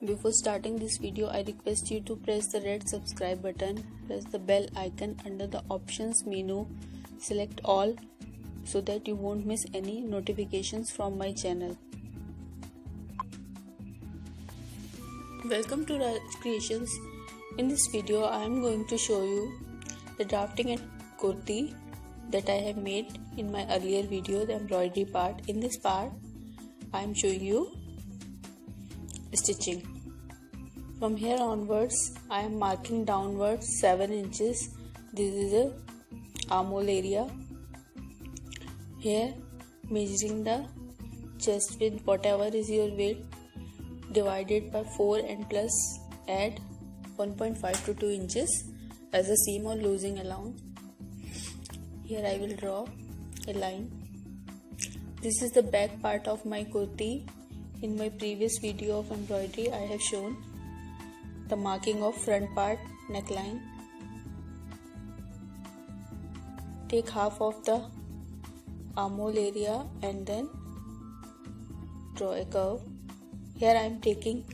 Before starting this video, I request you to press the red subscribe button, press the bell icon under the options menu, select all so that you won't miss any notifications from my channel. Welcome to Raj Creations. In this video, I am going to show you the drafting and kurti that I have made in my earlier video, the embroidery part. In this part, I am showing you stitching. From here onwards, I am marking downwards 7 inches. This is a armhole area. Here, measuring the chest width, whatever is your width, divided by 4 and plus add 1.5 to 2 inches as a seam or losing allowance. Here I will draw a line. This is the back part of my kurti. In my previous video of embroidery, I have shown the marking of front part neckline. Take half of the armhole area and then draw a curve. Here I am taking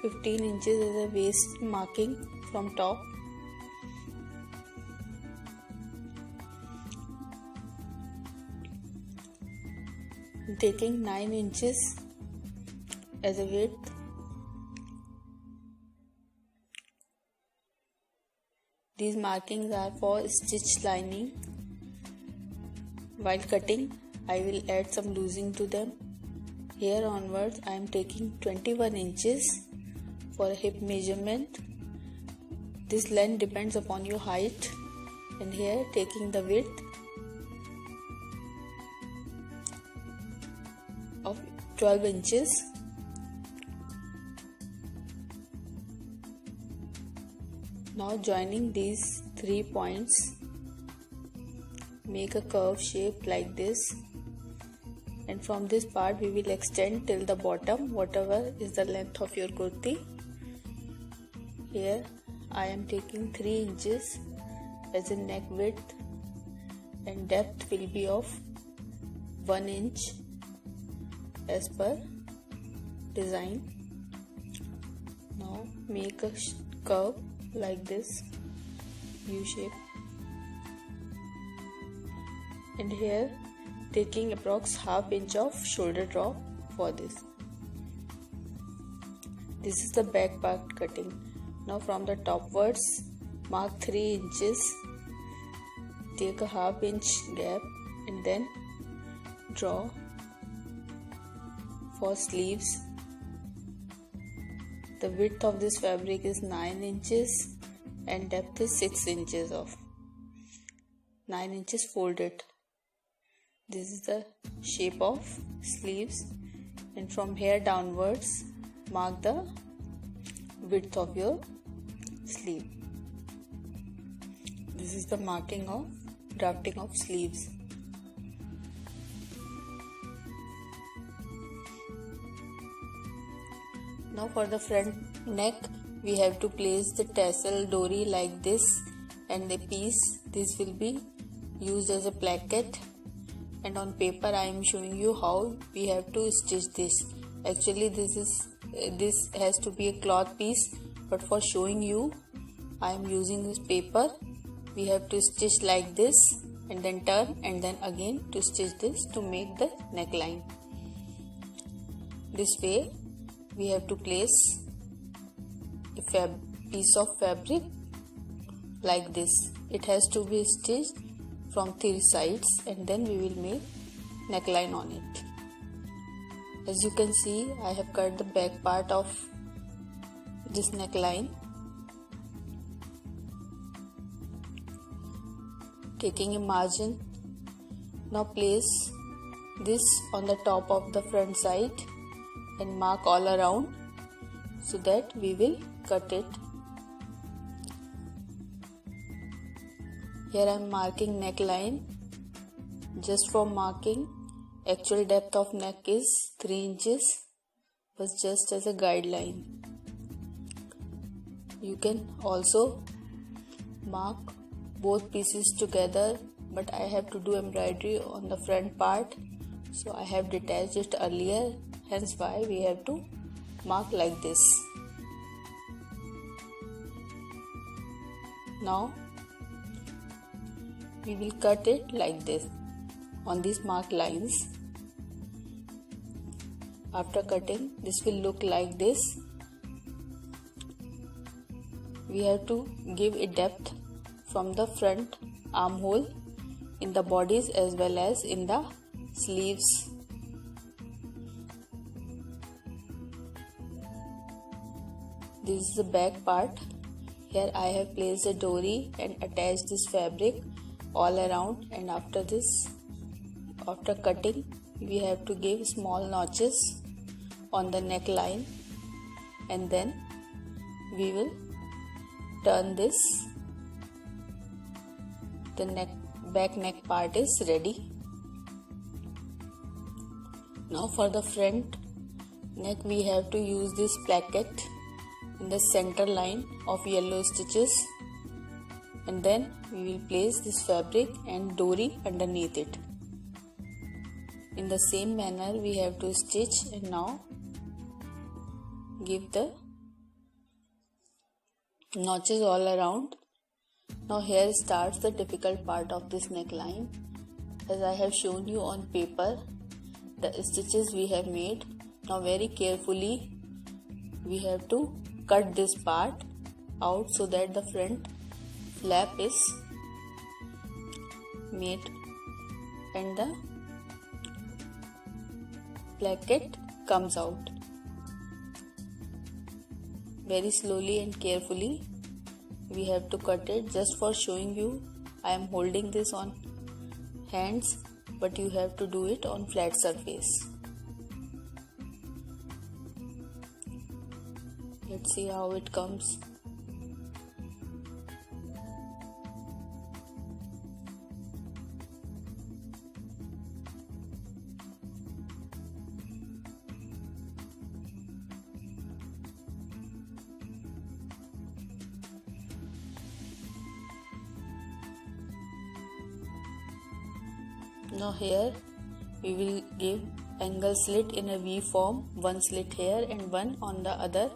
15 inches as a waist marking from top. Taking 9 inches as a width. These markings are for stitch lining. While cutting, I will add some loosing to them. Here onwards, I am taking 21 inches for a hip measurement. This length depends upon your height. And here taking the width of 12 inches. Now joining these 3 points, make a curve shape like this, and from this part we will extend till the bottom, whatever is the length of your kurti. Here I am taking 3 inches as a neck width and depth will be of 1 inch as per design. Now make a curve like this, U shape, and here taking approx half inch of shoulder drop for this. This is the back part cutting. Now from the topwards, mark 3 inches, take a half inch gap and then draw for sleeves. The width of this fabric is 9 inches and depth is 6 inches of 9 inches folded. This is the shape of sleeves, and from here downwards mark the width of your sleeve. This is the marking of drafting of sleeves. Now for the front neck, we have to place the tassel dory like this and the piece. This will be used as a placket, and on paper I am showing you how we have to stitch this. Actually this has to be a cloth piece, but for showing you I am using this paper. We have to stitch like this and then turn and then again to stitch this to make the neckline. This way we have to place a piece of fabric like this. It has to be stitched from 3 sides and then we will make neckline on it. As you can see, I have cut the back part of this neckline. Taking a margin, now place this on the top of the front side and mark all around so that we will cut it. Here I am marking neckline. Just for marking, actual depth of neck is 3 inches, but just as a guideline. You can also mark both pieces together, but I have to do embroidery on the front part, so I have detached it earlier, hence why we have to mark like this. Now we will cut it like this on these marked lines. After cutting, this will look like this. We have to give a depth from the front armhole in the bodice as well as in the sleeves. This is the back part. Here I have placed a dory and attached this fabric all around, and after cutting, we have to give small notches on the neckline, and then we will turn this. The back neck part is ready. Now for the front neck, we have to use this placket in the center line of yellow stitches, and then we will place this fabric and dory underneath it. In the same manner we have to stitch, and now give the notches all around. Now here starts the difficult part of this neckline. As I have shown you on paper, the stitches we have made. Now very carefully we have to cut this part out so that the front flap is made and the placket comes out. Very slowly and carefully we have to cut it. Just for showing you, I am holding this on hands, but you have to do it on flat surface. Let's see how it comes. Now here we will give angle slit in a V form, one slit here and one on the other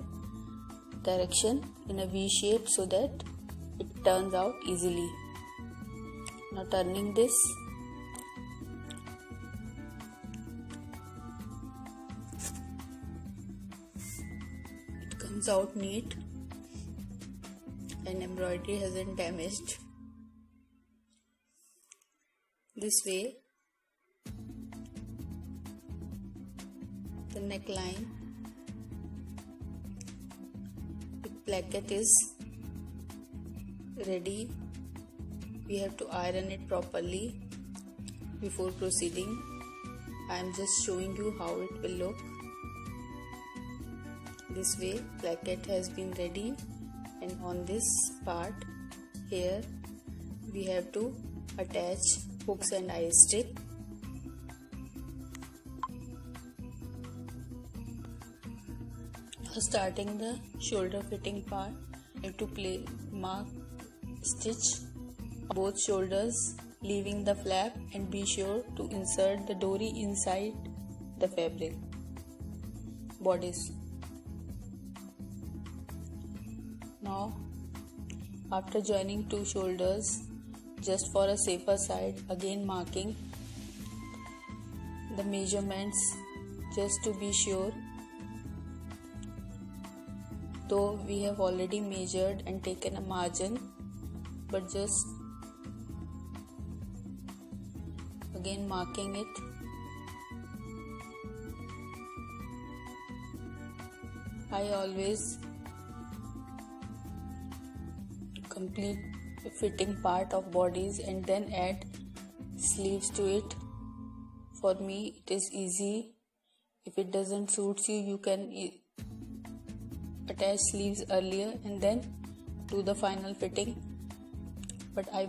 direction in a V shape so that it turns out easily. Now turning this, it comes out neat and embroidery hasn't damaged. This way the neckline with placket is ready. We have to iron it properly before proceeding. I am just showing you how it will look. This way placket has been ready, and on this part here we have to attach hooks and eye stick. Starting the shoulder fitting part, I have to mark stitch both shoulders, leaving the flap, and be sure to insert the dory inside the fabric bodice. Now after joining two shoulders, just for a safer side, again marking the measurements just to be sure. Though we have already measured and taken a margin, but just again marking it. I always complete the fitting part of bodies and then add sleeves to it. For me it is easy. If it doesn't suit you, you can attach sleeves earlier and then do the final fitting, but I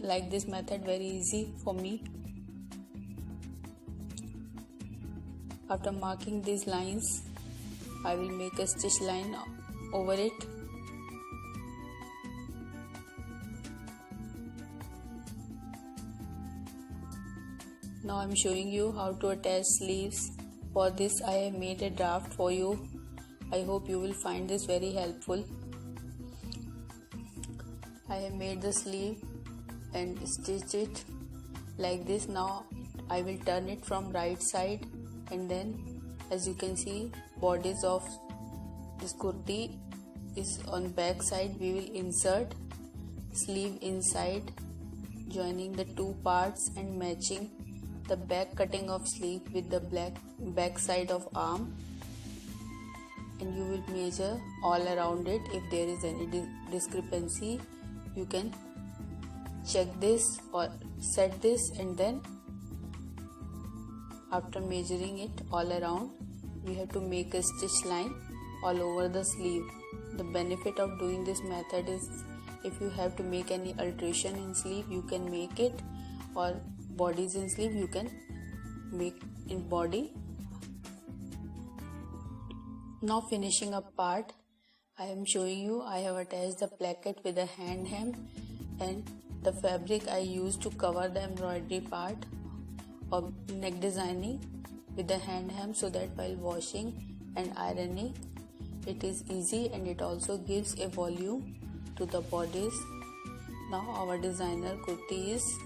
like this method, very easy for me. After marking these lines, I will make a stitch line over it. Now I am showing you how to attach sleeves. For this I have made a draft for you I hope you will find this very helpful. I have made the sleeve and stitched it like this. Now I will turn it from right side, and then as you can see, bodice of this kurti is on back side. We will insert sleeve inside, joining the two parts and matching the back cutting of sleeve with the back side of arm, and you will measure all around it. If there is any discrepancy, you can check this or set this, and then after measuring it all around, we have to make a stitch line all over the sleeve. The benefit of doing this method is if you have to make any alteration in sleeve, you can make it, or bodies in sleeve, you can make in body. Now finishing up part, I am showing you. I have attached the placket with a hand hem, and the fabric I used to cover the embroidery part of neck designing with the hand hem, so that while washing and ironing it is easy, and it also gives a volume to the bodice. Now our designer kurti is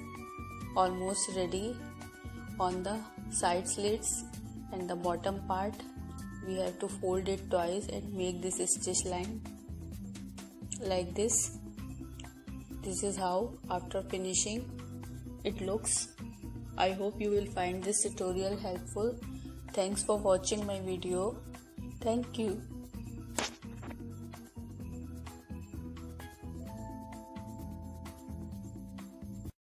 almost ready. On the side slits and the bottom part, we have to fold it twice and make this stitch line like this. This is how after finishing it looks. I hope you will find this tutorial helpful. Thanks for watching my video. Thank you.